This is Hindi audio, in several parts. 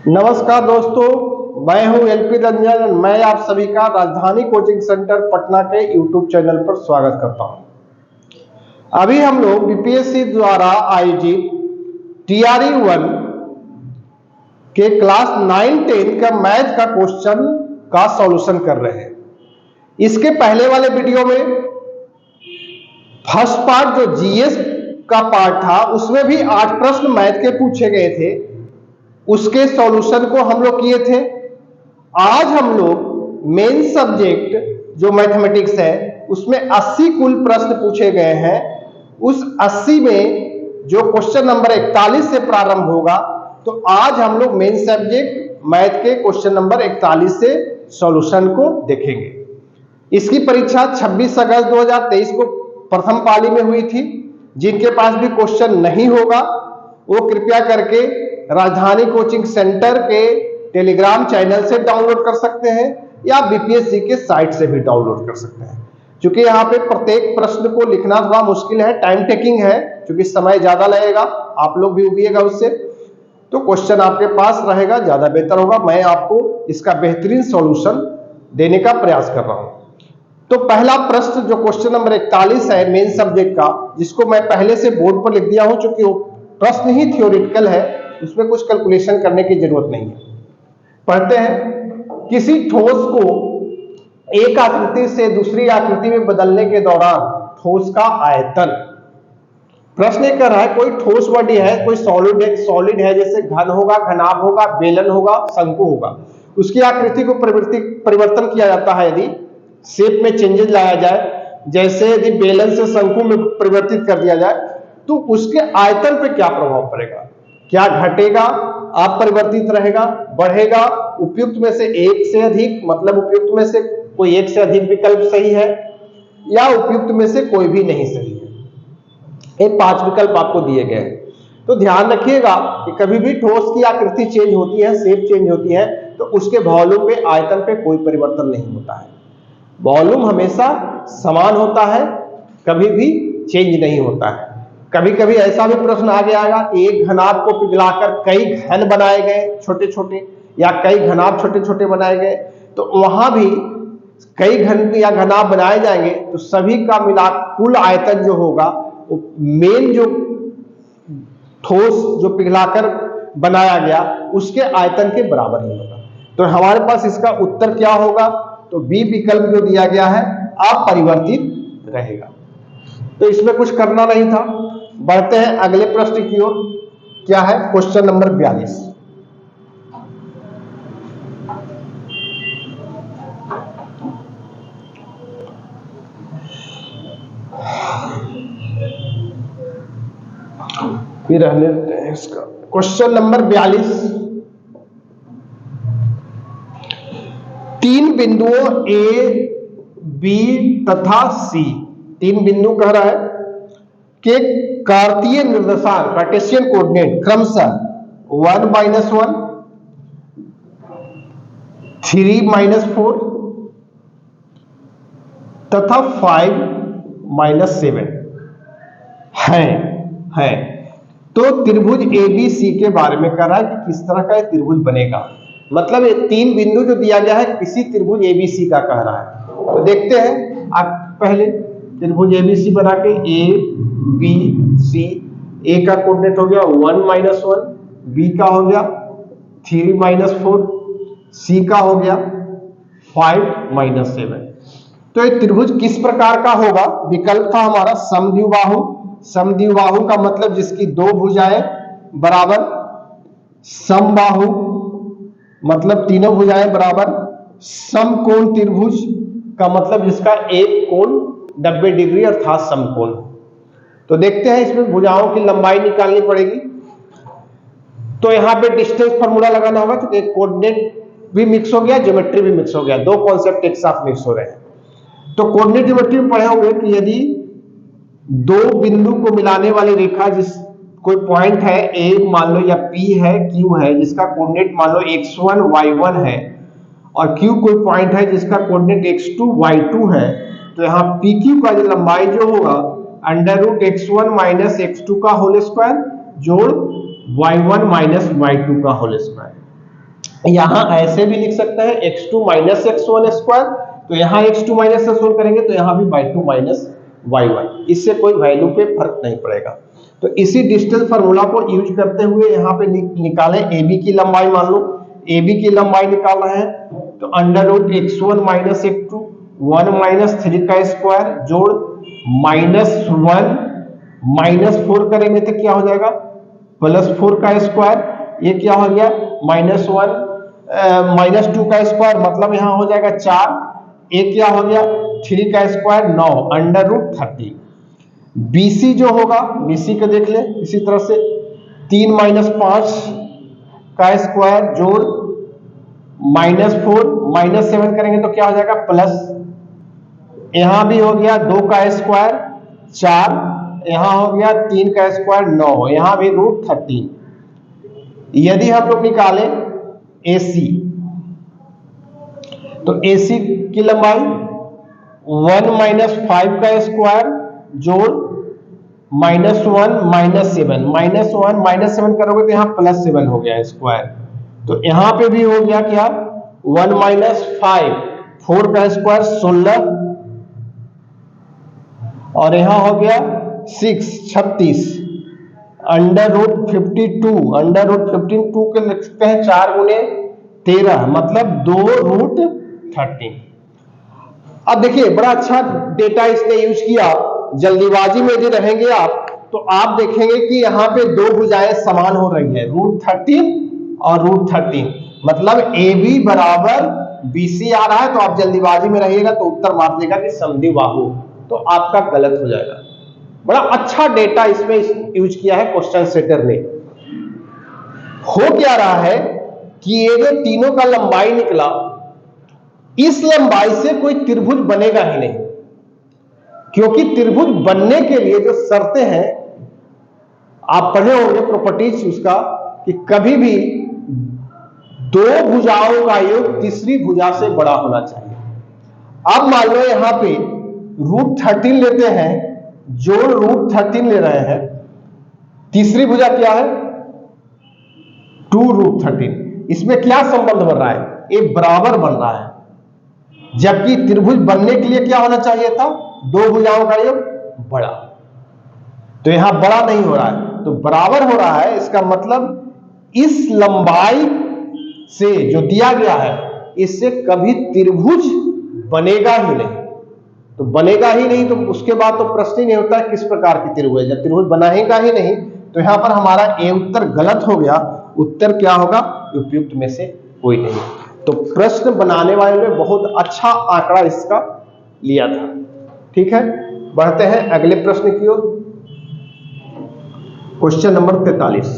नमस्कार दोस्तों, मैं हूं एलपी रंजन और मैं आप सभी का राजधानी कोचिंग सेंटर पटना के यूट्यूब चैनल पर स्वागत करता हूं। अभी हम लोग बीपीएससी द्वारा आयोजित टीआरई 1 के क्लास 9-10 का मैथ का क्वेश्चन का सॉल्यूशन कर रहे हैं। इसके पहले वाले वीडियो में फर्स्ट पार्ट जो जीएस का पार्ट था उसमें भी 8 प्रश्न मैथ के पूछे गए थे, उसके सॉल्यूशन को हम लोग किए थे। आज हम लोग मेन सब्जेक्ट जो मैथमेटिक्स है उसमें 80 कुल प्रश्न पूछे गए हैं। उस 80 में जो क्वेश्चन नंबर 41 से प्रारंभ होगा, तो आज हम लोग मेन सब्जेक्ट मैथ के क्वेश्चन नंबर 41 से सॉल्यूशन को देखेंगे। इसकी परीक्षा 26 अगस्त 2023 को प्रथम पाली में हुई थी। जिनके पास भी क्वेश्चन नहीं होगा वो कृपया करके राजधानी कोचिंग सेंटर के टेलीग्राम चैनल से डाउनलोड कर सकते हैं या बीपीएससी के साइट से भी डाउनलोड कर सकते हैं। क्योंकि यहाँ पे प्रत्येक प्रश्न को लिखना थोड़ा मुश्किल है, टाइम टेकिंग है, क्योंकि समय ज्यादा लगेगा, आप लोग भी उबिएगा उससे, तो क्वेश्चन आपके पास रहेगा ज्यादा बेहतर होगा। मैं आपको इसका बेहतरीन सॉल्यूशन देने का प्रयास कर रहा हूं। तो पहला प्रश्न जो क्वेश्चन नंबर 41 है मेन सब्जेक्ट का, जिसको मैं पहले से बोर्ड पर लिख दिया हूं, चूंकि वो प्रश्न ही थ्योरेटिकल है, उसमें कुछ कैलकुलेशन करने की जरूरत नहीं है। पढ़ते हैं। किसी ठोस को एक आकृति से दूसरी आकृति में बदलने के दौरान ठोस का आयतन। प्रश्न ये कर रहा है कोई ठोस बॉडी है, कोई सॉलिड है, जैसे घन होगा, घनाभ होगा, बेलन होगा, शंकु होगा। उसकी आकृति को परिवर्तन किया जाता है यदि शेप में चेंजेस लाया जाए, जैसे यदि बेलन से शंकु में परिवर्तित कर दिया जाए, तो उसके आयतन पे क्या प्रभाव पड़ेगा, क्या घटेगा, अपरिवर्तित रहेगा, बढ़ेगा। उपयुक्त में से एक से अधिक, मतलब उपयुक्त में से कोई एक से अधिक विकल्प सही है या उपयुक्त में से कोई भी नहीं सही है। ये 5 विकल्प आपको दिए गए हैं। तो ध्यान रखिएगा कि कभी भी ठोस की आकृति चेंज होती है, शेप चेंज होती है, तो उसके वॉल्यूम पे, आयतन पे कोई परिवर्तन नहीं होता है। वॉल्यूम हमेशा समान होता है, कभी भी चेंज नहीं होता है। कभी कभी ऐसा भी प्रश्न आगे आएगा कि एक घनाभ को पिघलाकर कई घन बनाए गए छोटे छोटे, या कई घनाभ छोटे छोटे बनाए गए, तो वहां भी कई घन या घनाभ बनाए जाएंगे, तो सभी का मिला कुल आयतन जो होगा वो मेन जो ठोस जो पिघलाकर बनाया गया उसके आयतन के बराबर ही होगा। तो हमारे पास इसका उत्तर क्या होगा, तो बी विकल्प जो दिया गया है अपरिवर्तित रहेगा। तो इसमें कुछ करना नहीं था। बढ़ते हैं अगले प्रश्न की ओर। क्या है क्वेश्चन नंबर 42। फिर रहने देते हैं इसका। क्वेश्चन नंबर 42, 3 बिंदुओं ए, बी तथा सी, 3 बिंदु कह रहा है के कार्तीय निर्देशांक कार्टेशियन कोऑर्डिनेट क्रमशः 1 - 1, 3 - 4 तथा 5 - 7 है। तो त्रिभुज एबीसी के बारे में कह रहा है कि किस तरह का त्रिभुज बनेगा। मतलब ये 3 बिंदु जो दिया गया है किसी त्रिभुज एबीसी का कह रहा है। तो देखते हैं। आप पहले त्रिभुज एबीसी बना के ए बी सी, ए का कोऑर्डिनेट हो गया 1 - 1, बी का हो गया 3 - 4, सी का हो गया 5 - 7। तो ये त्रिभुज किस प्रकार का होगा। विकल्प था हमारा समद्विबाहु। समद्विबाहु का मतलब जिसकी 2 भुजाएं बराबर, समबाहु मतलब तीनों भुजाएं बराबर, समकोण त्रिभुज का मतलब जिसका एक कोण 90 डिग्री अर्थात समकोण। तो देखते हैं, इसमें भुजाओं की लंबाई निकालनी पड़ेगी। तो यहां पे डिस्टेंस फार्मूला लगाना होगा, क्योंकि कोऑर्डिनेट भी मिक्स हो गया, ज्योमेट्री भी मिक्स हो गया, 2 कॉन्सेप्ट एक साथ मिक्स हो रहे हैं। तो कोऑर्डिनेट ज्योमेट्री में पढ़े होंगे कि यदि 2 बिंदु को मिलाने वाली रेखा, जिस कोई पॉइंट है ए मान लो, या पी है, क्यू है, जिसका कोऑर्डिनेट मान लो x1 y1 है, और क्यू कोई पॉइंट है जिसका कोऑर्डिनेट x2 y2 है, तो यहाँ PQ का जो लंबाई जो होगा √x1 - x2 का होल स्क्वायर जोड़ y1 - y2 का होल स्क्वायर। यहां ऐसे भी लिख सकते हैं x2 माइनस x1 स्क्वायर, तो यहां x2 माइनस x1 करेंगे तो यहां भी y2 माइनस y1, इससे कोई वैल्यू पे फर्क नहीं पड़ेगा। तो इसी डिस्टेंस फार्मूला को यूज करते हुए यहाँ पे निकालें AB की लंबाई, मान लो AB की लंबाई निकाल रहे हैं तो under root x1 minus x2 1 minus 3 का स्क्वायर जोड़ -1 -4 करेंगे तो क्या हो जाएगा +4 का स्क्वायर, ये क्या हो गया -1 -2 का स्क्वायर, मतलब यहां हो जाएगा 4, एक क्या हो गया 3 का स्क्वायर 9 अंडर रूट 30। BC जो होगा BC को देख ले इसी तरह से 3 माइनस 5 का स्क्वायर जोड़ -4 -7 करेंगे तो क्या हो जाएगा प्लस, यहां भी हो गया 2 का स्क्वायर 4, यहां हो गया 3 का स्क्वायर 9, यहां भी √13। यदि हम लोग निकालें AC तो AC की लंबाई 1 माइनस 5 का स्क्वायर जोड़ -1 -7, -1 -7 करोगे तो यहां +7 हो गया स्क्वायर, तो यहां पे भी हो गया क्या 1 माइनस 5 4 का स्क्वायर 16, और यहां हो गया 6 36 अंडर रूट 52, अंडर रूट 52 के लिखते हैं 4 गुने 13 मतलब 2√13। अब देखिए बड़ा अच्छा डेटा इसने यूज किया, जल्दीबाजी में यदि रहेंगे आप तो आप देखेंगे कि यहाँ पे दो भुजाएं समान हो रही है √13 और √13, मतलब AB बराबर BC आ रहा है, तो आप जल्दीबाजी में रहिएगा तो उत्तर मार देगा कि समद्विबाहु, तो आपका गलत हो जाएगा। बड़ा अच्छा डेटा इसमें यूज किया है क्वेश्चन सेटर ने। हो क्या रहा है कि ये जो तीनों का लंबाई निकला, इस लंबाई से कोई त्रिभुज बनेगा ही नहीं, क्योंकि त्रिभुज बनने के लिए जो शर्तें हैं आप पढ़े होंगे प्रॉपर्टीज उसका, कि कभी भी दो भुजाओं का योग तीसरी भुजा से बड़ा होना चाहिए। अब मान लो यहां पे √13 लेते हैं, जोड़ √13 ले रहे हैं, तीसरी भुजा क्या है 2√13, इसमें क्या संबंध बन रहा है, एक बराबर बन रहा है, जबकि त्रिभुज बनने के लिए क्या होना चाहिए था दो भुजाओं का योग बड़ा, तो यहां बड़ा नहीं हो रहा है तो बराबर हो रहा है। इसका मतलब इस लंबाई से जो दिया गया है इससे कभी त्रिभुज बनेगा ही नहीं, तो बनेगा ही नहीं तो उसके बाद तो प्रश्न ही नहीं होता किस प्रकार की त्रिभुज है, जब त्रिभुज बनाएगा ही नहीं तो यहां पर हमारा ए उत्तर गलत हो गया, उत्तर क्या होगा उपयुक्त में से कोई नहीं। तो प्रश्न बनाने वाले ने बहुत अच्छा आंकड़ा इसका लिया था। ठीक है, बढ़ते हैं अगले प्रश्न की ओर, क्वेश्चन नंबर 43।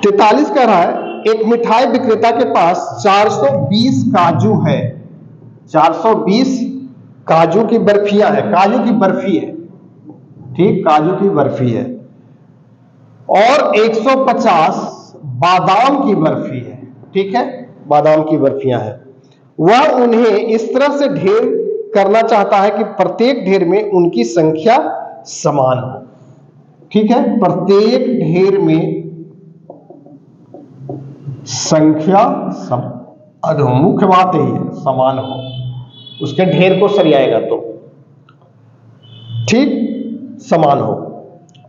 तैतालीस कह रहा है एक मिठाई विक्रेता के पास 420 काजू है, 420 काजू की बर्फियां है, काजू की बर्फी है, ठीक काजू की बर्फी है, और 150 बादाम की बर्फी है, ठीक है बादाम की बर्फियां हैं। वह उन्हें इस तरह से ढेर करना चाहता है कि प्रत्येक ढेर में उनकी संख्या समान हो, ठीक है प्रत्येक ढेर में संख्या समान हो, मुख्य बात यही है समान हो, उसके ढेर को सरियाएगा तो ठीक समान हो,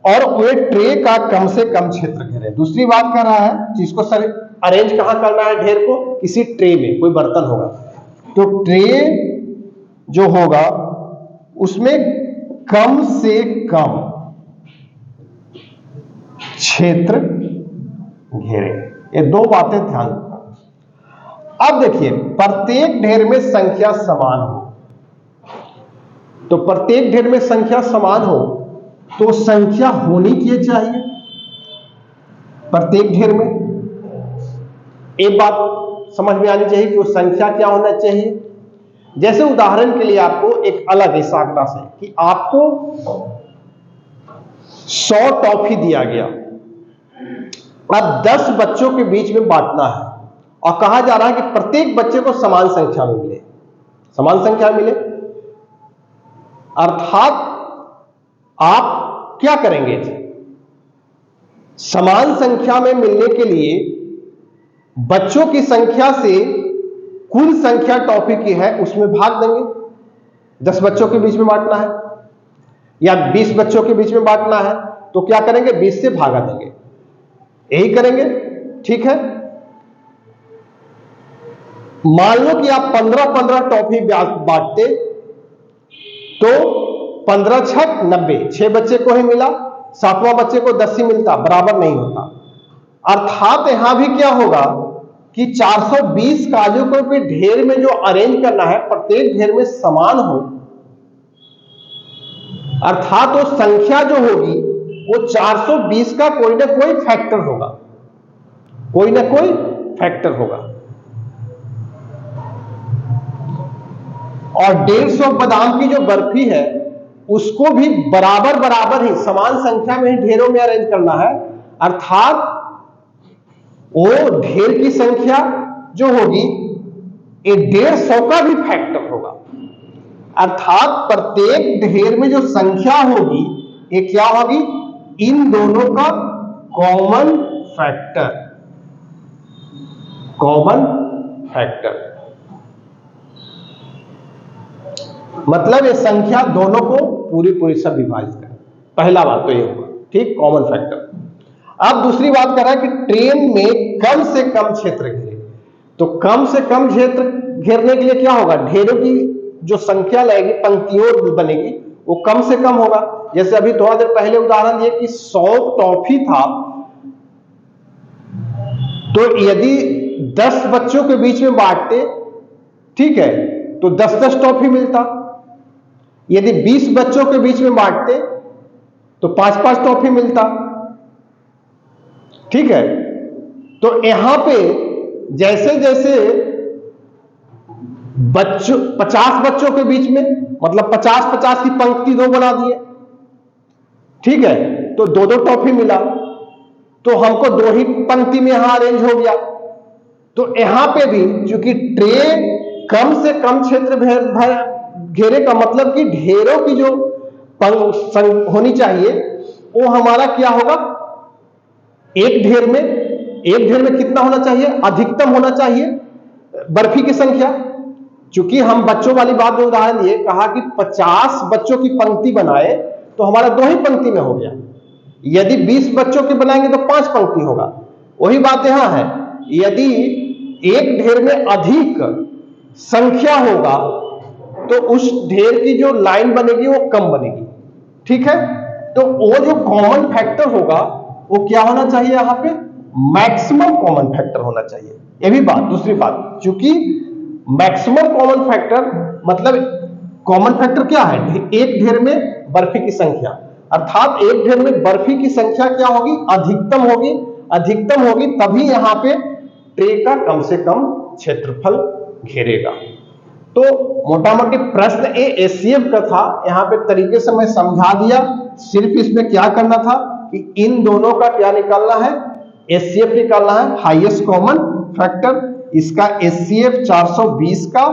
और वे ट्रे का कम से कम क्षेत्र घेरे। दूसरी बात कर रहा है जिसको सर अरेंज कहां करना है ढेर को, किसी ट्रे में, कोई बर्तन होगा तो ट्रे जो होगा उसमें कम से कम क्षेत्र घेरे, ये दो बातें ध्यान रखना। अब देखिए प्रत्येक ढेर में संख्या समान हो, तो प्रत्येक ढेर में संख्या समान हो तो संख्या होनी क्या चाहिए प्रत्येक ढेर में, एक बात समझ में आनी चाहिए कि वो संख्या क्या होना चाहिए। जैसे उदाहरण के लिए आपको एक अलग इस आंकड़ा से कि आपको 100 टॉफी दिया गया। अब 10 बच्चों के बीच में बांटना है और कहा जा रहा है कि प्रत्येक बच्चे को समान संख्या में मिले, समान संख्या मिले। अर्थात आप क्या करेंगे, समान संख्या में मिलने के लिए बच्चों की संख्या से कुल संख्या टॉफी की है उसमें भाग देंगे। 10 बच्चों के बीच में बांटना है या 20 बच्चों के बीच में बांटना है तो क्या करेंगे, 20 से भागा देंगे, यही करेंगे। ठीक है, मान लो कि आप 15-15 टॉफी बांटते तो 15 छक 90, 6 बच्चे को ही मिला, 7वां बच्चे को 10 ही मिलता, बराबर नहीं होता। अर्थात यहां भी क्या होगा कि 420 काजू को भी ढेर में जो अरेंज करना है प्रत्येक ढेर में समान हो, अर्थात वो संख्या जो होगी वो 420 का कोई ना कोई फैक्टर होगा, कोई ना कोई फैक्टर होगा। और 150 बादाम की जो बर्फी है उसको भी बराबर बराबर ही समान संख्या में ही ढेरों में अरेंज करना है, अर्थात वो ढेर की संख्या जो होगी ये 150 का भी फैक्टर होगा। अर्थात प्रत्येक ढेर में जो संख्या होगी ये क्या होगी, इन दोनों का कॉमन फैक्टर, कॉमन फैक्टर। मतलब ये संख्या दोनों को पूरी पूरी सब विभाजित है। पहला बात तो ये होगा, ठीक, कॉमन फैक्टर। अब दूसरी बात कर रहा है कि ट्रेन में कम से कम क्षेत्र घेरे, तो कम से कम क्षेत्र घेरने के लिए क्या होगा, ढेरों की जो संख्या लगेगी, पंक्तियों बनेगी, वो कम से कम होगा। जैसे अभी थोड़ा देर पहले उदाहरण दिए कि 100 टॉफी था, तो यदि 10 बच्चों के बीच में बांटते, ठीक है, तो 10-10 टॉफी मिलता। यदि 20 बच्चों के बीच में बांटते तो 5-5 टॉफी मिलता। ठीक है, तो यहां पे जैसे जैसे बच्चों 50 बच्चों के बीच में, मतलब 50-50 की पंक्ति 2 बना दिए, ठीक है, तो 2-2 टॉफी मिला, तो हमको 2 ही पंक्ति में यहां अरेंज हो गया। तो यहां पे भी चूंकि ट्रे कम से कम क्षेत्र घेरे का मतलब कि ढेरों की जो होनी चाहिए वो हमारा क्या होगा, एक ढेर में कितना होना चाहिए, अधिकतम होना चाहिए बर्फी की संख्या। चूंकि हम बच्चों वाली बात में उदाहरण दिए, कहा कि 50 बच्चों की पंक्ति बनाए तो हमारा 2 ही पंक्ति में हो गया। यदि 20 बच्चों के बनाएंगे तो 5 पंक्ति होगा। वही बात यहां है, यदि एक ढेर में अधिक संख्या होगा तो उस ढेर की जो लाइन बनेगी वो कम बनेगी। ठीक है, तो वो जो कॉमन फैक्टर होगा वो क्या होना चाहिए, यहां पे मैक्सिमम कॉमन फैक्टर होना चाहिए। ये भी बात, दूसरी बात, क्योंकि मैक्सिमम कॉमन फैक्टर मतलब कॉमन फैक्टर क्या है, एक ढेर में बर्फी की संख्या, अर्थात एक ढेर में बर्फी की संख्या क्या होगी, अधिकतम होगी। अधिकतम होगी तभी यहां पे ट्रे का कम से कम क्षेत्रफल घेरेगा। तो मोटा मोटी प्रश्न एचसीएफ का था, यहां पे तरीके से मैं समझा दिया। सिर्फ इसमें क्या करना था कि इन दोनों का क्या निकालना है, एचसीएफ निकालना है, हाईएस्ट कॉमन फैक्टर। इसका एचसीएफ 420 का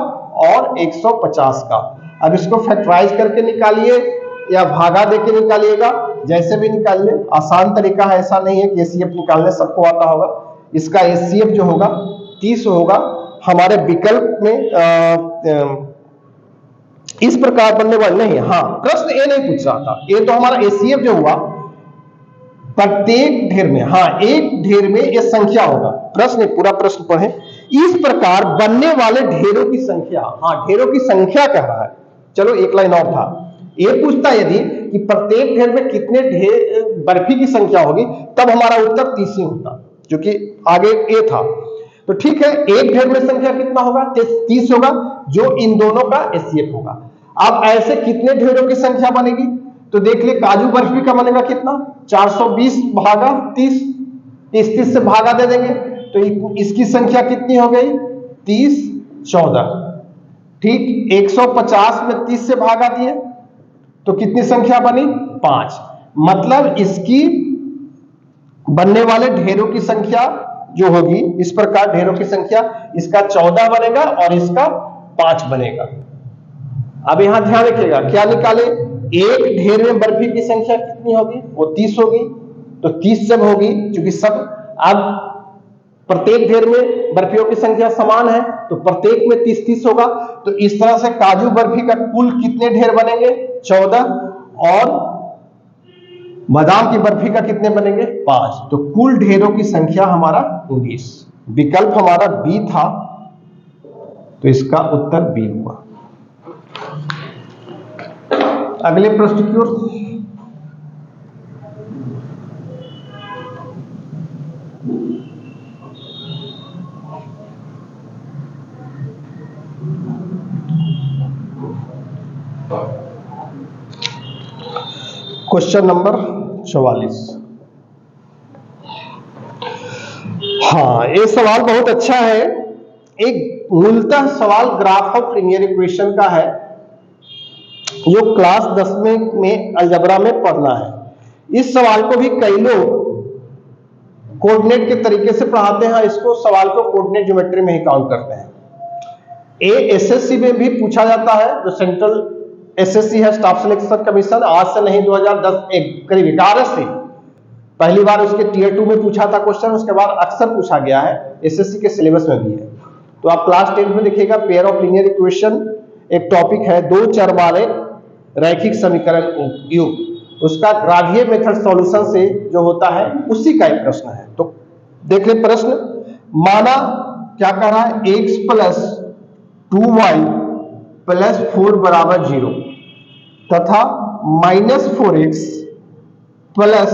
और 150 का। अब इसको फैक्टराइज करके निकालिए या भागा देके निकालिएगा, जैसे भी निकालिए, आसान तरीका है, ऐसा नहीं है कि एचसीएफ निकालने सबको आता होगा। इसका एचसीएफ जो होगा 30 होगा। हमारे विकल्प में इस प्रकार बनने वाले नहीं, हाँ प्रश्न ए नहीं पूछ रहा था, ये तो हमारा एचसीएफ जो हुआ प्रत्येक ढेर में, हाँ एक ढेर में ये संख्या होगा। प्रश्न पूरा प्रश्न पढ़े, इस प्रकार बनने वाले ढेरों की संख्या, हाँ ढेरों की संख्या कह रहा है। चलो एक लाइन और था, ये पूछता यदि कि प्रत्येक ढेर में कितने ढेर बर्फी की संख्या होगी, तब हमारा उत्तर 30 ही होता, जो कि आगे ए था। तो ठीक है, एक ढेर में संख्या कितना होगा, 30 होगा, जो इन दोनों का एचसीएफ होगा। अब ऐसे कितने ढेरों की संख्या बनेगी, तो देख ले, काजू बर्फी का बनेगा कितना, 420 भागा 30, 30 से भागा दे देंगे तो इसकी संख्या कितनी हो गई, 30, 14। ठीक, 150 में 30 से भागा दिए तो कितनी संख्या बनी, 5। मतलब इसकी बनने वाले ढेरों की संख्या जो होगी इस प्रकार, ढेरों की संख्या, इसका 14 बनेगा और इसका 5 बनेगा। अब यहां ध्यान रखिएगा, क्या निकाले, एक ढेर में बर्फी की संख्या कितनी होगी, वो 30 होगी। तो 30 जब होगी, क्योंकि सब अब प्रत्येक ढेर में बर्फियों की संख्या समान है, तो प्रत्येक में 30-30 होगा। तो इस तरह से काजू बर्फी का कुल कितने ढेर बनेंगे, 14, और बादाम की बर्फी का कितने बनेंगे, 5। तो कुल ढेरों की संख्या हमारा 19। विकल्प हमारा बी था, तो इसका उत्तर बी हुआ। अगले प्रश्न की ओर। Question number 44। हाँ, ये सवाल बहुत अच्छा है। एक मूलतः सवाल ग्राफ ऑफ लीनियर इक्वेशन का है, जो क्लास 10 में अलजबरा में पढ़ना है। इस सवाल को भी कई लोग कोऑर्डिनेट के तरीके से पढ़ाते हैं, इसको सवाल को कोऑर्डिनेट ज्योमेट्री में ही काउंट करते हैं। एसएससी में भी पूछा जाता है, जो सेंट्रल एसएससी है, स्टाफ सिलेक्शन कमीशन, आज से नहीं 2010 करीब 11 से पहली बार उसके टीयर 2 में पूछा था क्वेश्चन, उसके बाद अक्सर पूछा गया है, एसएससी के सिलेबस में भी है। तो आप क्लास 10 में देखिएगा, पेयर ऑफ लीनियर इक्वेशन एक टॉपिक है, दो चर वाले रैखिक समीकरण युग, उसका ग्राधिय मेथड सॉल्यूशन से जो होता है उसी का एक प्रश्न है। तो देख ले प्रश्न, माना क्या कह रहा है, x प्लस 2y प्लस 4 बराबर 0 तथा minus 4x plus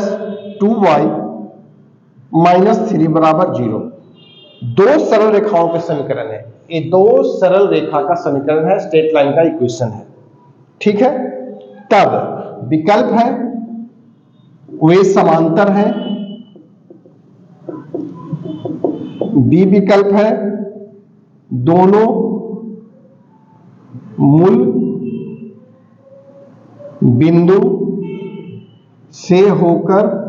2y minus 3 बराबर 0 दो सरल रेखाओं के समीकरण है। ये दो सरल रेखा का समीकरण है, स्ट्रेट लाइन का इक्वेशन है, ठीक है। तब विकल्प है, वे समांतर हैं, बी विकल्प है, दोनों मूल बिंदु से होकर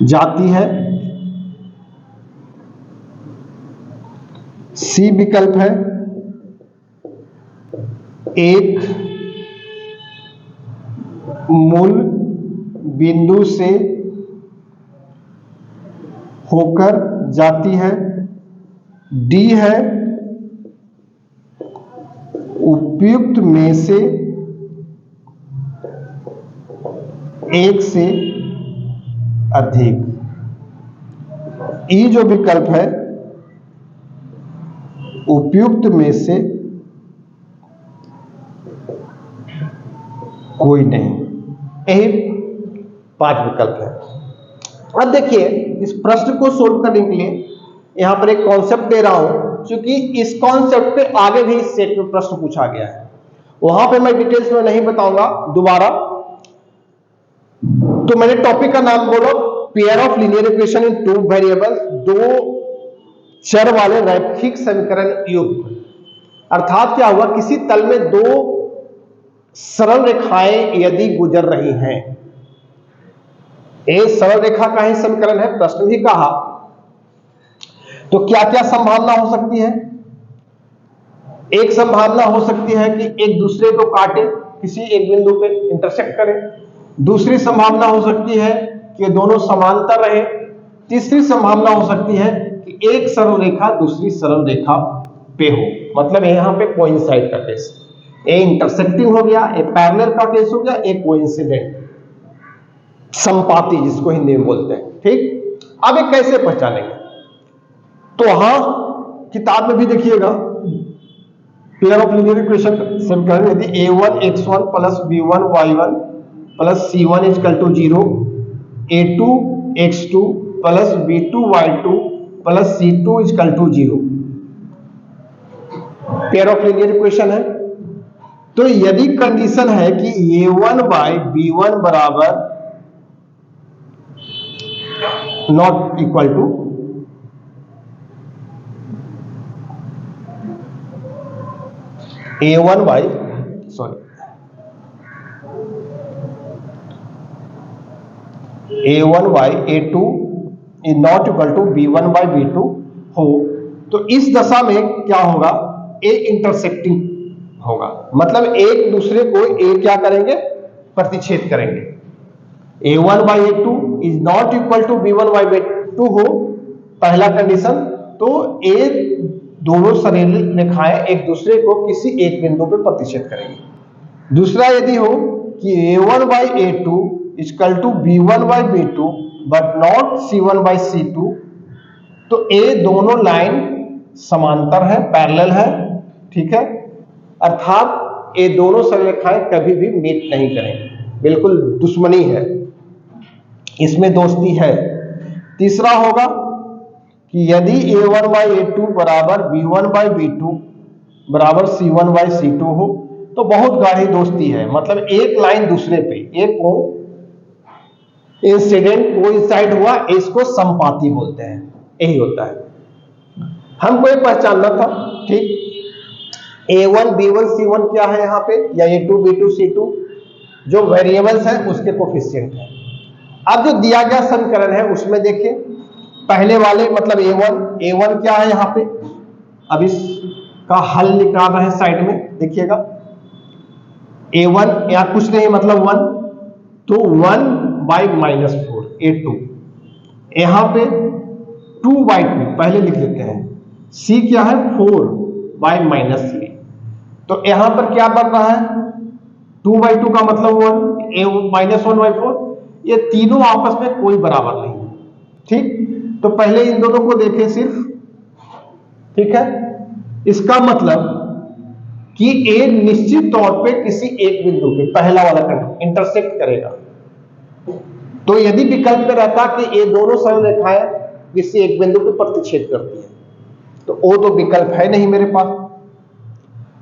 जाती है, सी विकल्प है, एक मूल बिंदु से होकर जाती है, डी है, उपयुक्त में से एक से अधिक। ई जो विकल्प है, उपयुक्त में से कोई नहीं। यही 5 विकल्प है। अब देखिए, इस प्रश्न को सोल्व करने के लिए यहां पर एक कॉन्सेप्ट दे रहा हूं, क्योंकि इस कॉन्सेप्ट पे आगे भी इस सेट में प्रश्न पूछा गया है, वहां पे मैं डिटेल्स में नहीं बताऊंगा दोबारा। तो मैंने टॉपिक का नाम बोलो, pair of linear equation in two variables, दो चर वाले रैखिक समीकरण युग्म। अर्थात क्या हुआ, किसी तल में दो सरल रेखाएं यदि गुजर रही हैं, एक सरल रेखा का ही समीकरण है, प्रश्न भी कहा, तो क्या क्या संभावना हो सकती है। एक संभावना हो सकती है कि एक दूसरे को काटे, किसी एक बिंदु पे इंटरसेक्ट करे। दूसरी संभावना हो सकती है कि दोनों समांतर रहे। तीसरी संभावना हो सकती है कि एक सरल रेखा दूसरी सरल रेखा पे हो, मतलब यहां पे कोइंसाइड का केस, ए इंटरसेक्टिंग हो गया, ए पैरेलल का केस हो गया, एक कोइंसिडेंट, संपाती जिसको हिंदी में बोलते हैं, ठीक। अब ये कैसे पहचानेंगे, तो वहां किताब में भी देखिएगा, पेयर ऑफ लीनियर इक्वेशन समीकरण यदि a1 x1 plus b1 y1 plus c1 equal to 0, a2 x2 plus b2 y2 plus c2 equal to 0 pair of linear equation है। तो यदि कंडीशन है कि a1 बाय b1 बराबर not equal to a1 by A1 by A2 is not equal to B1 by B2 हो, तो इस दशा में क्या होगा, ए इंटरसेक्टिंग होगा, मतलब एक दूसरे को ए क्या करेंगे, प्रतिच्छेद करेंगे। A1 by A2 is not equal to B1 by B2 हो, पहला कंडीशन, तो ए दोनों सरेल रेखाएं एक दूसरे को किसी एक बिंदु पर प्रतिच्छेद करेंगी। दूसरा यदि हो कि A1 by A2 equal to B1 by B2 but not C1 by C2, तो ए दोनों लाइन समांतर है, पैरेलल है, ठीक है, अर्थात ये दोनों सरलरेखाएं कभी भी मीट नहीं करेंगी, बिल्कुल दुश्मनी है, इसमें दोस्ती है। तीसरा होगा कि यदि A1 by A2 बराबर B1 by B2 बराबर C1 by C2 हो, तो बहुत गाढ़ी दोस्ती है, मतलब एक लाइन दूसरे पे, एक को इंसिडेंट कोइंसाइड हुआ, इसको संपाती बोलते हैं, यही होता है। हमको एक पहचानना था, ठीक, A1 B1 C1 क्या है यहाँ पे, या A2 B2 C2 जो वेरिएबल्स हैं उसके कोफिशिएंट है। अब जो दिया गया समीकरण है उसमें देखिए, पहले वाले मतलब A1 क्या है यहाँ पे, अब इसका हल निकाल रहे हैं साइड में, देखिएगा A1 या कुछ नहीं मतलब 1, तो 1 by -4 A2, यहां पे 2 by 2 पहले लिख लेते हैं, C क्या है 4 by -3, तो यहां पर क्या बन रहा है 2 by 2 का मतलब 1, -1 by 4, ये तीनों आपस में कोई बराबर नहीं है, ठीक, तो पहले इन दोनों को देखें सिर्फ, ठीक है, इसका मतलब कि ए निश्चित तौर पे किसी एक बिंदु पे, पहला वाला इंटरसेक्ट करेगा। तो यदि विकल्प में रहता कि ये दोनों सरलरेखाएं किसी एक बिंदु पे प्रतिच्छेद करती है, तो वो तो विकल्प है नहीं मेरे पास।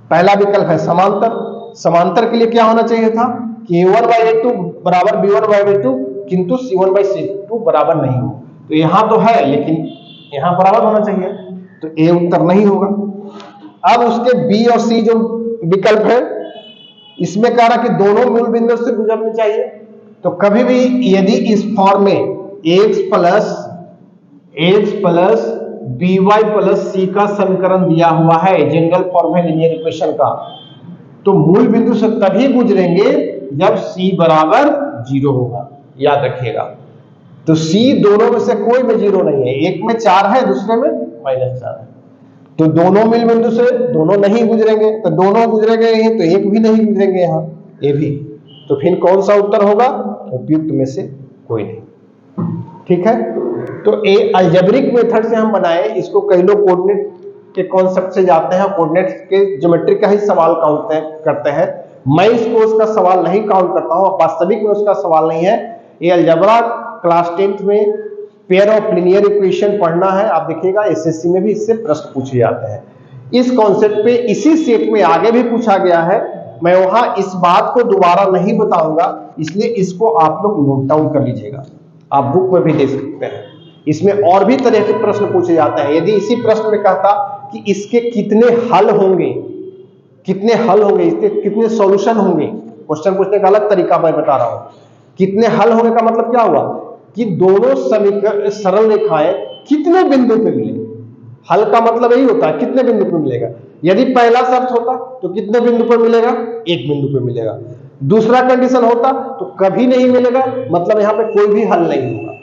पहला विकल्प है समांतर, समांतर के लिए क्या होना चाहिए था कि A1 by A2 बराबर B1 by B2, किंतु C1 by C2 बराबर नहीं हो, तो यहां तो है लेकिन यहां बराबर होना चाहिए, तो ए उत्तर नहीं होगा। अब उसके बी और सी जो विकल्प है, इसमें कह रहा कि दोनों मूल बिंदु से गुजरने चाहिए, तो कभी भी यदि इस फॉर्म में x प्लस by प्लस सी का समीकरण दिया हुआ है, जनरल फॉर्म है लीनियर इक्वेशन का, तो मूल बिंदु से तभी गुजरेंगे जब c बराबर 0 होगा, याद रखिएगा। तो c दोनों में से कोई में 0 नहीं है, एक में 4 है, दूसरे में -4 है, तो दोनों मूल बिंदु से दोनों नहीं गुजरेंगे, तो दोनों गुजरेंगे तो एक भी नहीं गुजरेंगे यहाँ, ये भी, तो फिर कौन सा उत्तर होगा, उपयुक्त में से कोई नहीं, ठीक है। तो ए अलजेब्रिक मेथड से हम बनाए, इसको कई लोग कोऑर्डिनेट के कॉन्सेप्ट से जाते हैं, कोऑर्डिनेट के ज्योमेट्री का ही सवाल काउंट करते हैं, मैं इसको उसका सवाल नहीं काउंट करता हूं, वास्तविक में उसका सवाल नहीं है, ये अलजेब्रा क्लास 10th में पेयर ऑफ लीनियर इक्वेशन पढ़ना है, आप देखिएगा एसएससी में भी इससे प्रश्न पूछे जाते हैं। इस कॉन्सेप्ट पे इसी सेट में आगे भी पूछा गया है, मैं वहां इस बात को दोबारा नहीं बताऊंगा, इसलिए इसको आप लोग नोट डाउन कर लीजिएगा, आप बुक में भी देख सकते हैं। इसमें और भी तरह के प्रश्न पूछे जाते हैं। यदि इसी प्रश्न में कहता कि इसके कितने हल होंगे, इसके कितने सॉल्यूशन होंगे, क्वेश्चन पूछने का अलग तरीका मैं बता रहा हूं। कितने हल होने का मतलब क्या हुआ कि दोनों समीकरण सरल रेखाएं कितने बिंदु पे मिले, हल का मतलब यही होता है कितने बिंदु पे मिलेगा। यदि पहला शर्त होता तो कितने बिंदु पर मिलेगा, एक बिंदु पे मिलेगा। दूसरा कंडीशन होता तो कभी नहीं मिलेगा, मतलब यहां पे कोई भी हल नहीं होगा।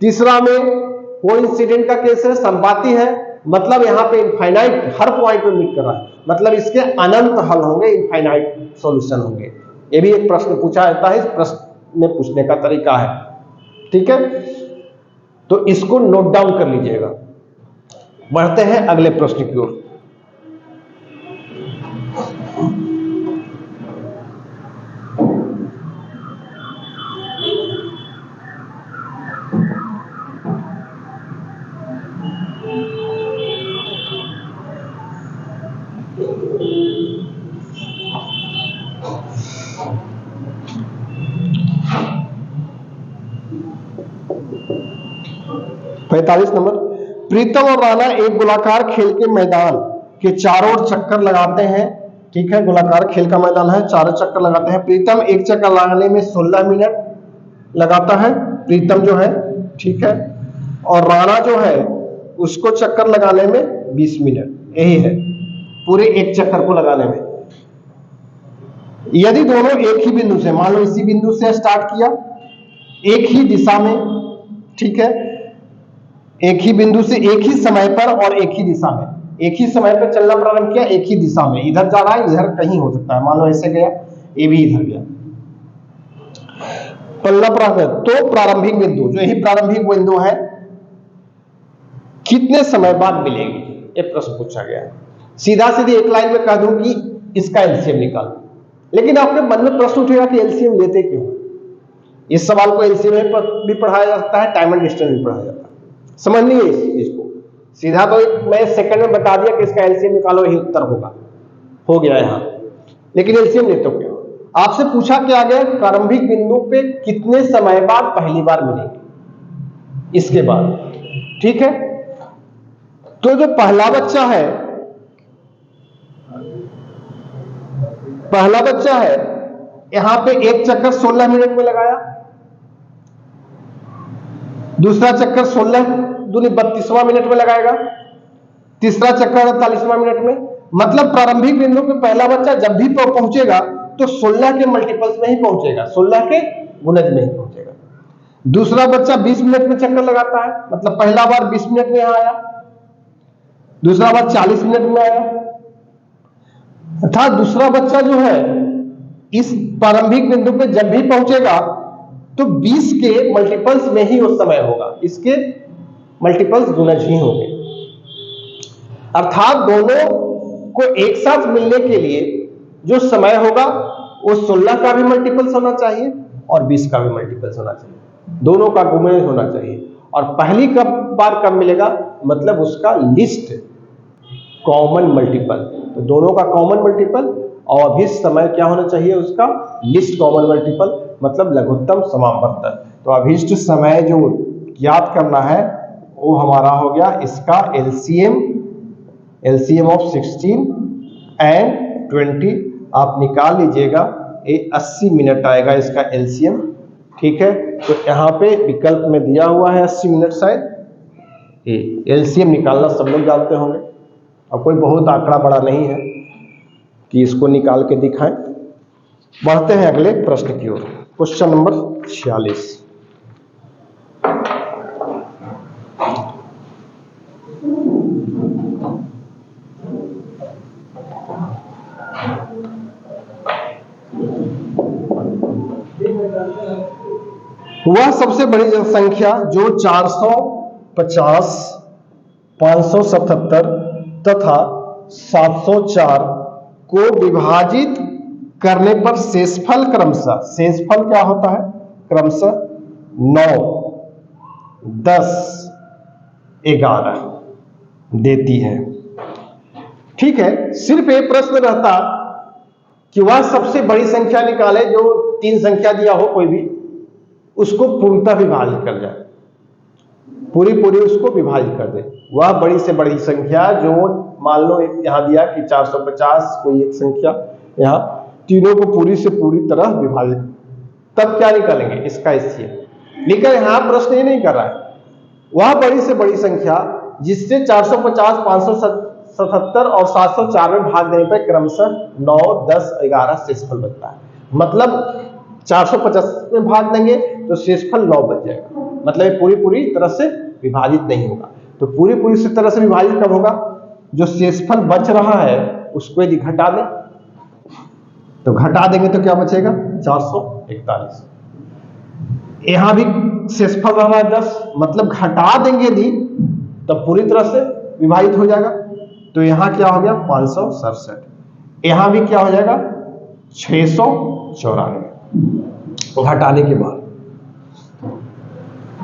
तीसरा में कोइंसिडेंट का केस है, संपाती है, मतलब यहां पे इनफाइनाइट हर पॉइंट पे मीट कर रहा है, मतलब इसके अनंत हल होंगे, इनफाइनाइट सॉल्यूशन होंगे। ये भी एक प्रश्न पूछा जाता है, इस प्रश्न में पूछने का तरीका है, ठीक है। तो इसको नोट डाउन कर लीजिएगा। बढ़ते हैं अगले प्रश्न की ओर। पैंतालीस नंबर, प्रीतम और राणा एक गोलाकार खेल के मैदान के चारों ओर चक्कर लगाते हैं, ठीक है, गोलाकार खेल का मैदान है, चारों चक्कर लगाते हैं। प्रीतम एक चक्कर लगाने में 16 मिनट लगाता है प्रीतम जो है, ठीक है, और राणा जो है उसको चक्कर लगाने में 20 मिनट, यही है पूरे एक चक्कर को लगाने में। यदि दोनों एक ही बिंदु से, मान लो इसी बिंदु से स्टार्ट किया, एक ही दिशा में, ठीक है, एक ही बिंदु से एक ही समय पर और एक ही दिशा में, एक ही समय पर चलना प्रारंभ किया, एक ही दिशा में, इधर जा रहा है, इधर कहीं हो सकता है, मान लो ऐसे गया, ये भी इधर गया, पल्ला प्रारंभ, तो प्रारंभिक बिंदु, जो यही प्रारंभिक बिंदु है, कितने समय बाद मिलेगी, ये प्रश्न पूछा गया है। सीधा सीधी एक लाइन में कह दूं कि इसका एलसीएम निकाल, लेकिन आपके मन में प्रश्न उठेगा कि एलसीएम लेते क्यों। इस सवाल को एलसीएम में भी पढ़ाया जाता है, टाइम एंड डिस्टेंस भी पढ़ाया जाता है, समझ नहीं है इस चीज को। सीधा तो मैं सेकंड में बता दिया कि इसका एलसीएम निकालो, यही उत्तर होगा, हो गया यहां, लेकिन एलसीएम लेते क्यों। आपसे पूछा क्या गया, प्रारंभिक बिंदु पे कितने समय बाद पहली बार मिलेंगे, इसके बाद, ठीक है। तो जो पहला बच्चा है, पहला बच्चा है, यहां पे एक चक्कर 16 मिनट में लगाया, दूसरा चक्कर 16 दूनी 32वां मिनट में लगाएगा, तीसरा चक्कर 48वां मिनट में। मतलब प्रारंभिक बिंदु पे पहला बच्चा जब भी पहुंचेगा तो 16 के मल्टीपल्स में ही पहुंचेगा, 16 के गुणज में ही पहुंचेगा। दूसरा बच्चा 20 मिनट में चक्कर लगाता है, मतलब पहला बार 20 मिनट में यहां आया, दूसरा बार 40 मिनट में आया, अर्थात दूसरा बच्चा जो है इस प्रारंभिक बिंदु पे जब भी पहुंचेगा तो 20 के मल्टीपल्स में ही उस समय होगा, इसके मल्टीपल्स गुणज ही होंगे। अर्थात दोनों को एक साथ मिलने के लिए जो समय होगा वो 16 का भी मल्टीपल्स होना चाहिए और 20 का भी मल्टीपल्स होना चाहिए, दोनों का गुणज होना चाहिए। और पहली बार कब मिलेगा, मतलब उसका लिस्ट कॉमन मल्टीपल, तो दोनों का कॉमन मल्टीपल और अभिष्ट समय क्या होना चाहिए, उसका लिस्ट कॉमन मल्टीपल, मतलब लघुत्तम समावर्तन। तो अभिष्ट समय जो याद करना है वो हमारा हो गया इसका एलसीएम ऑफ 16 एंड 20 आप निकाल लीजिएगा, ये 80 मिनट आएगा इसका एलसीएम, ठीक है। तो यहाँ पे विकल्प में दिया हुआ है 80 मिनट, शायद एलसीएम निकालना सब लोग जानते होंगे, और कोई बहुत आंकड़ा बड़ा नहीं है कि इसको निकाल के दिखाएं। बढ़ते हैं अगले प्रश्न की ओर, क्वेश्चन नंबर 46। वह सबसे बड़ी जनसंख्या जो 450, 577 तथा 704 को विभाजित करने पर शेषफल क्रमशः, शेषफल क्या होता है, क्रमशः 9, 10, 11 देती है। ठीक है, सिर्फ एक प्रश्न रहता कि वह सबसे बड़ी संख्या निकाले जो 3 संख्या दिया हो कोई भी, उसको पूर्णतः विभाजित कर जाए, पूरी उसको विभाजित कर दे। वह बड़ी से बड़ी संख्या जो मान लो यहां दिया कि 450 कोई एक संख्या, यहां तीनों को पूरी से पूरी तरह विभाजित, तब क्या निकालेंगे, इसका एलसीएम। लेकिन यहां प्रश्न ये नहीं कर रहा है, वह बड़ी से बड़ी संख्या जिससे 450, 577 और 704 में भाग देने पर क्रमशः 9, 10, 11 शेषफल बनता है। मतलब 450 में भाग देंगे तो शेषफल 9 बच जाएगा, मतलब ये पूरी तरह से विभाजित नहीं होगा। तो पूरी से तरह से विभाजित कब होगा, जो शेषफल बच रहा है उसको यदि घटा दें, तो घटा देंगे तो क्या बचेगा, 441। यहां भी शेषफल रहा है 10, मतलब घटा देंगे यदि तब पूरी तरह से विभाजित हो जाएगा। तो यहां क्या हो गया 567, यहां भी क्या हो जाएगा 694 घटाने के बाद।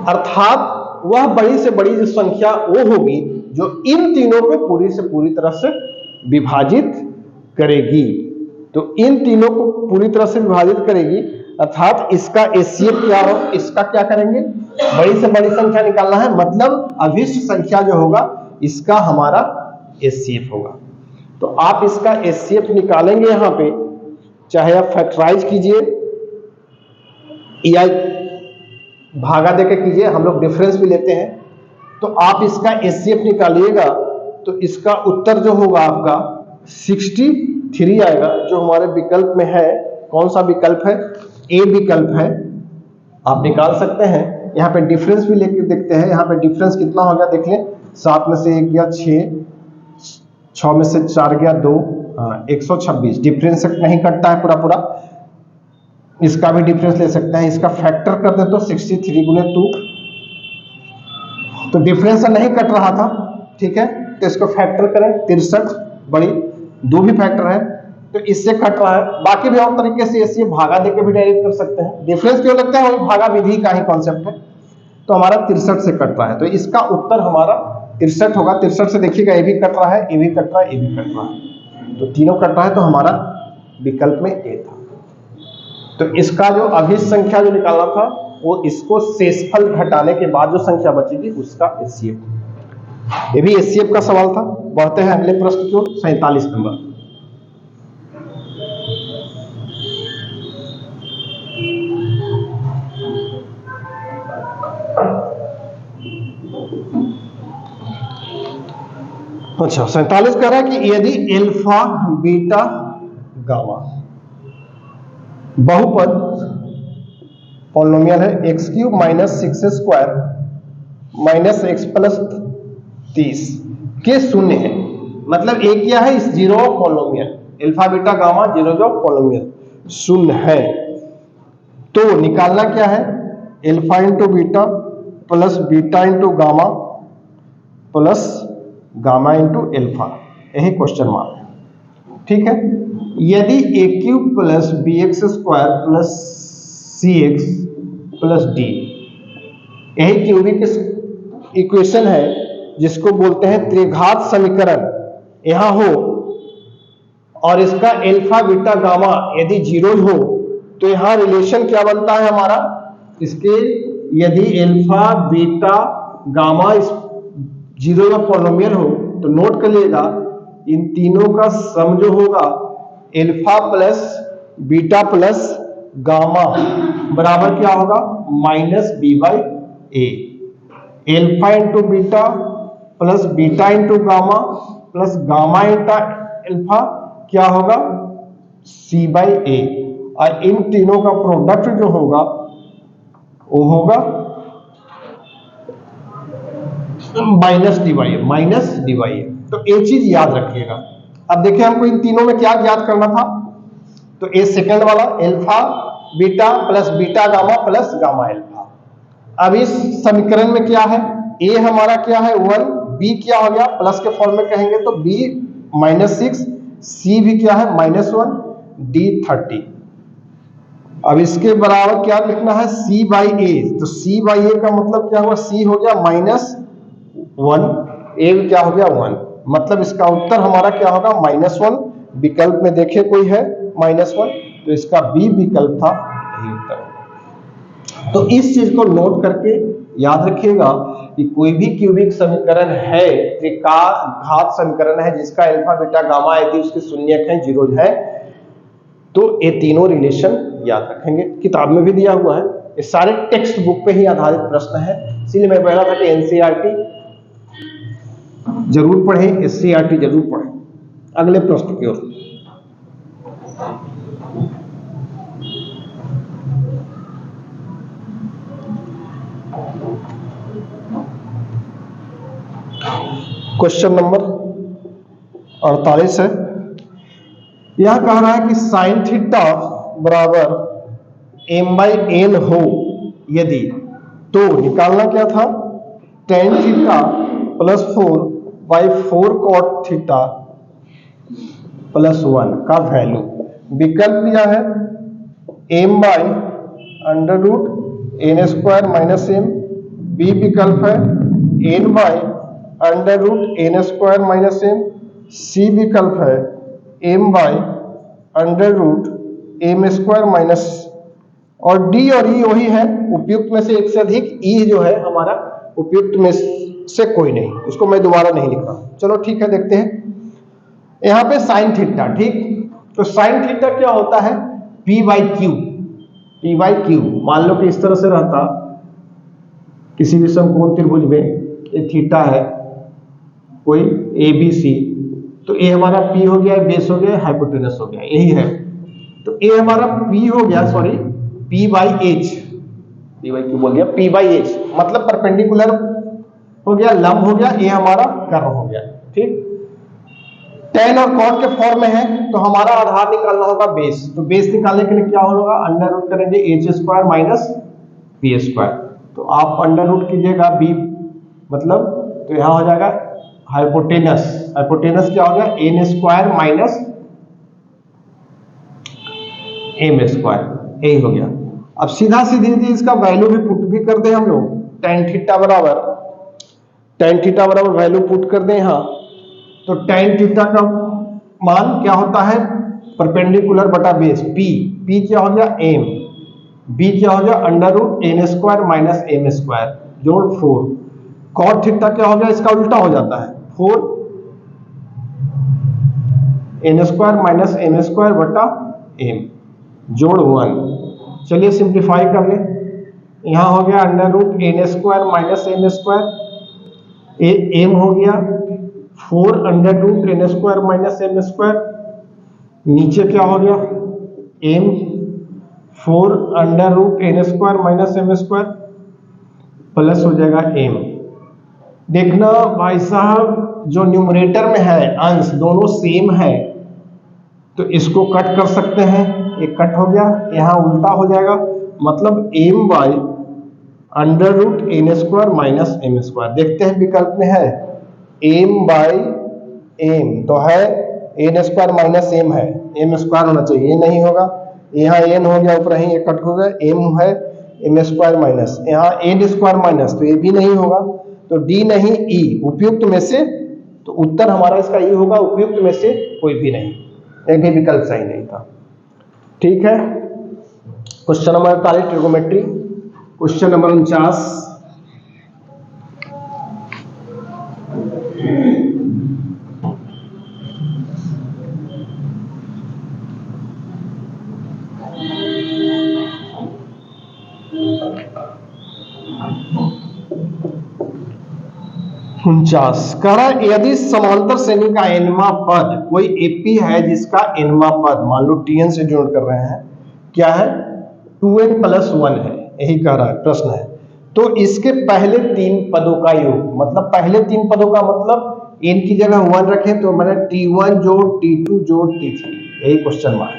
अर्थात वह बड़ी से बड़ी जो संख्या वो होगी जो इन तीनों को पूरी से पूरी तरह से विभाजित करेगी। तो इन तीनों को पूरी तरह से विभाजित करेगी, अर्थात इसका एचसीएफ क्या हो, इसका क्या करेंगे, बड़ी से बड़ी संख्या निकालना है, मतलब अभिष्ट संख्या जो होगा इसका हमारा एचसीएफ होगा। तो आप इसका एचसीएफ निकालेंगे, यहां पे चाहे आप फैक्टराइज कीजिए या भागा देके कीजिए, हम लोग डिफरेंस भी लेते हैं। तो आप इसका एचसीएफ निकालिएगा तो इसका उत्तर जो होगा आपका 63 आएगा, जो हमारे विकल्प में है। कौन सा विकल्प है? ए विकल्प है। आप निकाल सकते हैं। यहाँ पे डिफरेंस भी लेके देखते हैं। यहाँ पे डिफरेंस कितना हो गया देख लें। 7 में से 1 गया 6, 6 में से 4 गया 2, 126। डिफरेंस नहीं कटता है पूरा पूरा। इसका भी डिफरेंस ले सकते हैं। इसका फैक्टर कर दे तो 63 गुने 2, तो डिफरेंस नहीं कट रहा था, ठीक है। तो इसको फैक्टर करें, 63 बड़ी 2 भी फैक्टर है तो इससे कट रहा है। बाकी भी और तरीके से ऐसे भागा देके भी डायरेक्ट कर सकते हैं। डिफरेंस क्यों लगता है? वही भागा विधि का ही कॉन्सेप्ट है। तो हमारा 63 से कट रहा है, तो इसका उत्तर हमारा 63 होगा। 63 से देखिएगा, ये भी कट रहा है, ये भी कट रहा है, ये भी कट रहा है, तो तीनों कट रहा है। तो हमारा विकल्प में ए था। तो इसका जो अभिष्ट संख्या जो निकालना था वो इसको शेषफल घटाने के बाद जो संख्या बचेगी उसका एचसीएफ। ये भी एचसीएफ का सवाल था। बढ़ते हैं अगले प्रश्न की ओर, 47 नंबर। अच्छा, 47 कह रहा है कि यदि एल्फा बीटा गामा बहुपद पॉलिनोमियल है x³ minus 6² minus x plus 30 के शून्य है। मतलब एक क्या है? इस zero polynomial alpha beta gamma zero जो पॉलिनोमियल शून्य है। तो निकालना क्या है? Alpha into beta plus beta into gamma plus gamma into alpha, यही क्वेश्चन मार्क है, ठीक है। यदि a³ plus bx² plus cx plus d, यही क्यूबिक इक्वेशन है जिसको बोलते हैं त्रिघात समीकरण, यहां हो और इसका एल्फा बीटा गामा यदि जीरो हो तो यहां रिलेशन क्या बनता है हमारा? इसके यदि एल्फा बीटा गामा इस जीरो का पॉलिनोमियल हो तो नोट कर लीजिएगा, इन तीनों का सम जो होगा alpha plus beta plus gamma बराबर क्या होगा? Minus B by A. Alpha into beta plus beta into gamma plus gamma into alpha क्या होगा? C by A. और इन तीनों का प्रोडक्ट जो होगा वो होगा minus D by A, minus D by A. तो एक चीज याद रखिएगा। अब देखिए हमको इन तीनों में क्या ज्ञात करना था, तो ए सेकंड वाला alpha beta plus beta gamma plus gamma alpha. अब इस समीकरण में क्या है? ए हमारा क्या है? 1, बी क्या हो गया? प्लस के फॉर्म में कहेंगे तो बी -6, सी भी क्या है? -1, डी 30। अब इसके बराबर क्या लिखना है? सी बाई ए। तो सी बाई ए का मतलब क्या हुआ? सी हो गया -1, ए क्या हो गया? 1। मतलब इसका उत्तर हमारा क्या होगा? -1। विकल्प में देखे कोई है -1, तो इसका बी विकल्प था, यही उत्तर। तो इस चीज को नोट करके याद रखिएगा कि कोई भी क्यूबिक समीकरण है, त्रिघात समीकरण है जिसका अल्फा बीटा गामा यदि उसके शून्यक है, जीरो है, तो ये तीनों रिलेशन याद रखेंगे। किताब में भी दिया हुआ है, ये सारे टेक्स्ट बुक पे ही आधारित प्रश्न है। इसलिए मैं बोला था कि एनसीईआरटी जरूर पढ़ें, एससीईआरटी जरूर पढ़ें। अगले प्रश्न की ओर, क्वेश्चन नंबर 48 है। यह कह रहा है कि साइन थीटा बराबर m/n हो यदि, तो निकालना क्या था? tan theta plus 4/4 cot theta plus 1 का वैल्यू। विकल्प दिया है m/√n² - m। बी विकल्प है n/√n² - m। सी विकल्प है m/√m²- और डी और ई वही है, उपयुक्त में से एक से अधिक। ई जो है हमारा उपयुक्त में से कोई नहीं, उसको मैं दोबारा नहीं लिख रहा। चलो ठीक है, देखते हैं यहां पे साइन थीटा। ठीक, तो साइन थीटा क्या होता है? p/q। मान लो कि इस तरह से रहता किसी भी समकोण त्रिभुज में ये थीटा है, कोई ए बी सी, तो ए हमारा पी हो गया, बेस हो गया, हाइपोटेनस हो गया, यही है। तो ए हमारा पी हो गया, sorry P by H, P by क्यों बोल दिया, पी बाई एच मतलब परपेंडिकुलर हो गया, लंब हो गया, ए हमारा कर्व हो गया। ठीक, tan और cot के फॉर्म में है, तो हमारा आधार निकालना होगा बेस। तो बेस निकालने के लिए क्या होगा, अंडर रूट करेंगे H square minus B square. तो आप अंडर रूट कीजिएगा बी मतलब, तो यहां हो जाएगा हाइपोटेनस, हाइपोटेनस क्या हो गया, N square minus M square, यही हो गया। अब सीधा सीधी इसका वैल्यू भी पुट भी कर दे हम लोग, tan थीटा बराबर वैल्यू पुट कर दे यहां, तो tan थीटा का मान क्या होता है, परपेंडिकुलर बटा बेस, पी क्या हो गया एम, बी क्या हो गया under root N square minus M square जोड़ 4, cot थीटा क्या हो गया, इसका उल्टा हो जाता है 4 N square minus M square बटा एम जोड़ 1। चलिए सिंप्लीफाई कर ले, यहां हो गया under root N square minus M square, M हो गया 4 under root N square minus M square, नीचे क्या हो गया M 4 under root N square minus M square plus हो जाएगा एम। देखना भाई साहब, जो न्यूमरेटर में है अंश दोनों सेम है, तो इसको कट कर सकते हैं, एक कट हो गया, यहां उल्टा हो जाएगा, मतलब M by under root N square minus M square. देखते हैं विकल्प में है एम बाई एम, तो है एन स्क्वायर माइनस एम है, एम स्क्वायर होना चाहिए, ये नहीं होगा, यहाँ एन हो गया ऊपर ही, एक कट हो गया, एम है एम स्क्वायर माइनस, यहाँ एन स्क्वायर माइनस, तो ये भी नहीं होगा, तो डी नहीं ई, उपयुक्त में से, तो उत्तर हमारा इसका ई होगा, उपयुक्त में से कोई भी नहीं, एक भी विकल्प सही नहीं था। ठीक है, question number 48 trigonometry. Question number 49, कह रहा है यदि समांतर श्रेणी का एनवा पद, कोई एपी है जिसका एनवा पद मान लो टीएन से डिनोट कर रहे हैं, क्या है 2n + 1 है, यही कह रहा है प्रश्न है, तो इसके पहले 3 पदों का योग, मतलब पहले 3 पदों का मतलब n की जगह 1 रखें तो मैंने t1 जोड़ t2 जोड़ t3, यही क्वेश्चन मार्क।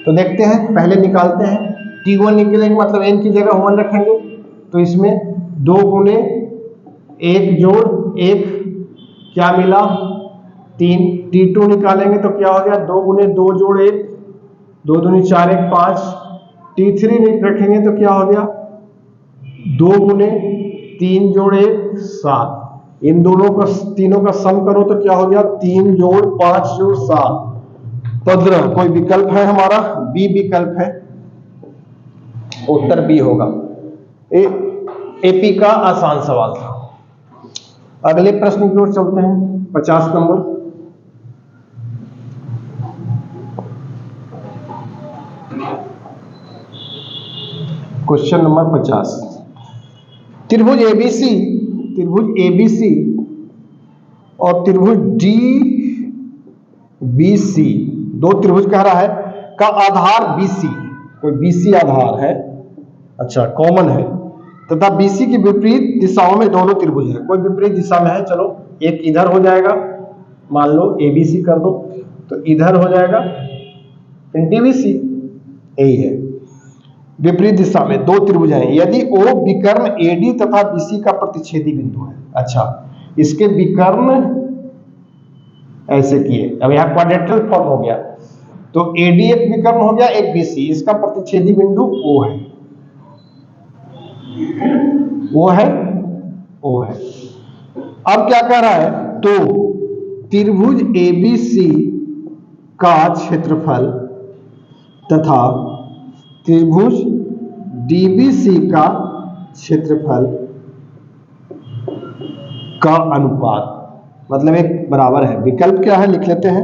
तो देखते हैं, पहले निकालते हैं, t1 निकलेंगे मतलब n की जगह 1 रखेंगे, तो इसमें 2 गुने 1 जोड़ 1 क्या मिला 3, t2 निकालेंगे तो क्या हो गया 2 गुने 2 जोड़ 1, 2 दूनी 4 1 5, t3 रखेंगे तो क्या हो गया 2 गुने 3 जोड़ 1 7, इन दोनों का तीनों का सम करो तो क्या हो गया 3 जोड़ 5 जोड़ 7 15। कोई विकल्प है हमारा, बी विकल्प है, उत्तर बी होगा। एपी का आसान सवाल था। अगले प्रश्न की ओर चलते हैं, 50 नंबर। क्वेश्चन नंबर 50, त्रिभुज एबीसी और त्रिभुज डीबीसी, दो त्रिभुज कह रहा है का आधार बीसी, कोई बीसी आधार है, अच्छा कॉमन है, तथा बीसी की विपरीत दिशाओं में दोनों त्रिभुज है, कोई विपरीत दिशा में है, चलो एक इधर हो जाएगा, मान लो एबीसी कर दो, तो इधर हो जाएगा डीबीसी, यही है, विपरीत दिशा में दो त्रिभुज हैं, यदि ओ विकर्ण एडी तथा बीसी का प्रतिच्छेदी बिंदु है। अच्छा, इसके विकर्ण ऐसे किए, अब यहां क्वाड्रेटरल फॉर्म हो गया, तो एडी एक विकर्ण हो गया, एक बीसी, इसका प्रतिच्छेदी बिंदु ओ है, वो है ओ है। अब क्या कह रहा है, तो त्रिभुज एबीसी का क्षेत्रफल तथा त्रिभुज डीबीसी का क्षेत्रफल का अनुपात मतलब एक बराबर है। विकल्प क्या है लिख लेते हैं,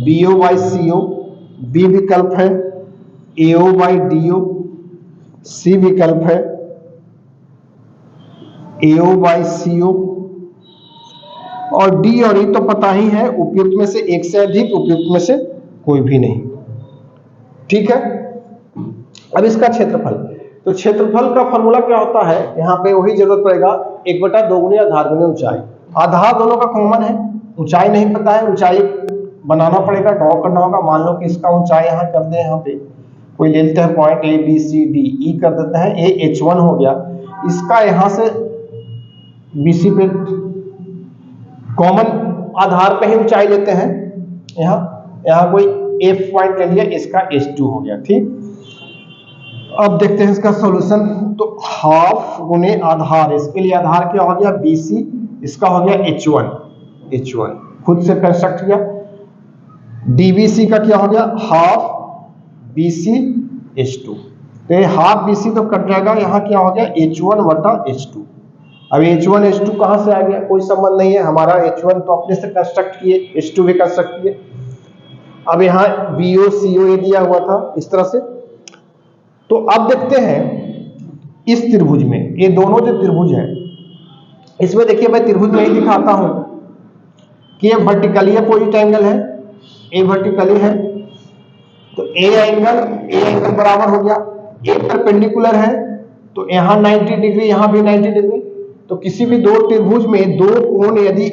बीओ बाई सीओ, बी विकल्प है, एओ बाई डीओ, सी विकल्प है, AO बाई CO, और D और E तो पता ही है, उपयुक्त में से एक से अधिक, उपयुक्त में से कोई भी नहीं। ठीक है, अब इसका क्षेत्रफल, तो क्षेत्रफल का फॉर्मूला क्या होता है, यहाँ पे वही जरूरत पड़ेगा, 1/2 गुने आधार गुने ऊंचाई। आधार दोनों का कॉमन है, ऊंचाई नहीं पता है, ऊंचाई बनाना पड़ेगा, ड्रॉ करना होगा। मान लो कि इसका ऊंचाई यहाँ कर दें, यहाँ पे कोई ले लेते हैं पॉइंट ABCD, कर देते हैं, A H1 हो गया। इसका यहाँ से BC पे कॉमन आधार पे ही ऊंचाई लेते हैं, यहाँ कोई F पॉइंट ले लिया, इसका H2 हो गया। ठीक, अब देखते हैं इसका सॉल्यूशन। तो हाफ गुने आधार, इसके लिए आधार क्या हो गया BC, इसका हो गया H1, खुद से कंस्ट्रक्ट किया। DBC का क्या हो गया, हाफ BC H2, तो ये हाफ BC तो कट जाएगा, यहाँ क्या हो गया H1/H2। अब H1 H2 कहां से आ गया, कोई संबंध नहीं है, हमारा H1 तो अपने से कंस्ट्रक्ट किए, H2 भी कंस्ट्रक्ट किए। अब यहाँ BO CO ये दिया हुआ था इस तरह से। तो अब देखते हैं इस त्रिभुज में, ये दोनों जो त्रिभुज है, इसमें देखिए मैं त्रिभुज में ही दिखाता हूं कि ये वर्टिकली अपोजिट एंगल है, ए वर्टिकली है, तो ए एंगल बराबर हो गया, ए परपेंडिकुलर है, तो यहाँ 90 डिग्री, यहाँ भी 90 डिग्री। तो किसी भी दो त्रिभुज में दो कोण यदि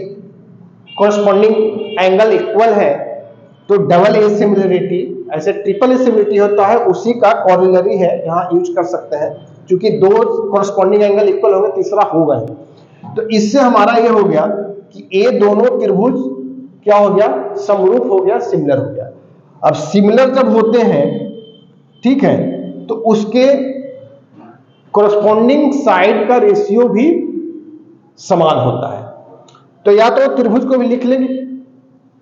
कॉरस्पॉन्डिंग एंगल इक्वल है तो डबल ए सिमिलरिटी, ऐसे ट्रिपल ए सिमिलरिटी होता है, उसी का कॉरिलरी है, यहाँ यूज कर सकते हैं, क्योंकि दो कॉरस्पॉन्डिंग एंगल इक्वल होंगे, तीसरा होगा ही। तो इससे हमारा ये हो गया कि ये दोनों त्रिभुज क्या हो गया, समरूप हो गया, सिमिलर हो गया। अब सिमिलर जब होते हैं, ठीक है, तो उसके कॉरस्पॉन्डिंग साइड का रेशियो भी समान होता है। तो या तो त्रिभुज को भी लिख लेंगे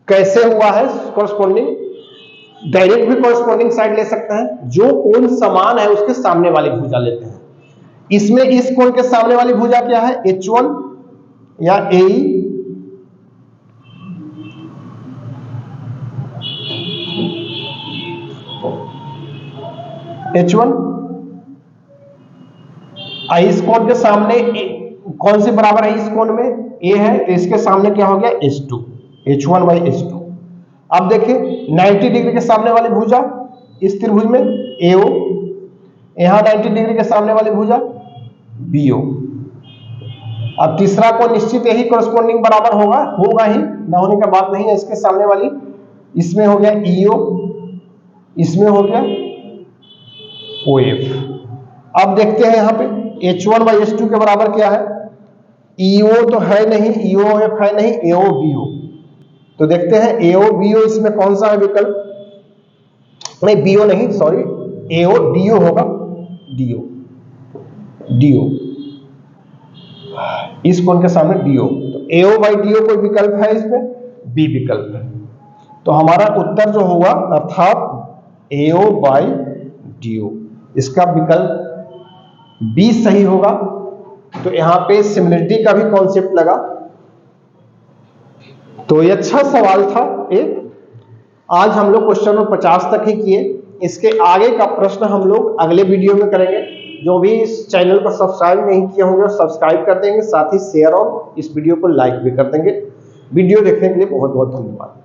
कैसे हुआ है कॉरस्पॉन्डिंग, डायरेक्ट भी कॉरस्पॉन्डिंग साइड ले सकते हैं, जो कोण समान है उसके सामने वाली भुजा लेते हैं। इसमें इस कोण के सामने वाली भुजा क्या है, H1 या AE, H1। इस कोण के सामने कौन सी बराबर है, इस कोण में A है, तो इसके सामने क्या हो गया H2, H1/H2। अब देखिए 90 डिग्री के सामने वाली भुजा इस त्रिभुज में AO, यहां 90 डिग्री के सामने वाली भुजा BO। अब तीसरा कोण निश्चित यही कॉरस्पॉन्डिंग बराबर होगा ही, ना होने का बात नहीं है। इसके सामने वाली, इसमें हो गया EO, इसमें हो गया OF। अब देखते हैं यहाँ पे H1/H2 के बराबर क्या है, EO तो है नहीं, EOF है नहीं, AO/BO। तो देखते हैं AO/BO इसमें कौन सा है विकल्प, नहीं BO नहीं, सॉरी AO/DO होगा, DO इस कोण के सामने DO, तो AO/DO कोई विकल्प है इसमें, B विकल्प है। तो हमारा उत्तर जो होगा अर्थात AO/DO, इसका विकल्प B सही होगा। तो यहां पे सिमिलरिटी का भी कॉन्सेप्ट लगा। तो ये अच्छा सवाल था एक। आज हम लोग क्वेश्चन नंबर 50 तक ही किए, इसके आगे का प्रश्न हम लोग अगले वीडियो में करेंगे। जो भी इस चैनल को सब्सक्राइब नहीं किए होंगे सब्सक्राइब कर देंगे, साथ ही शेयर और इस वीडियो को लाइक भी कर देंगे। वीडियो देखने के लिए बहुत बहुत धन्यवाद।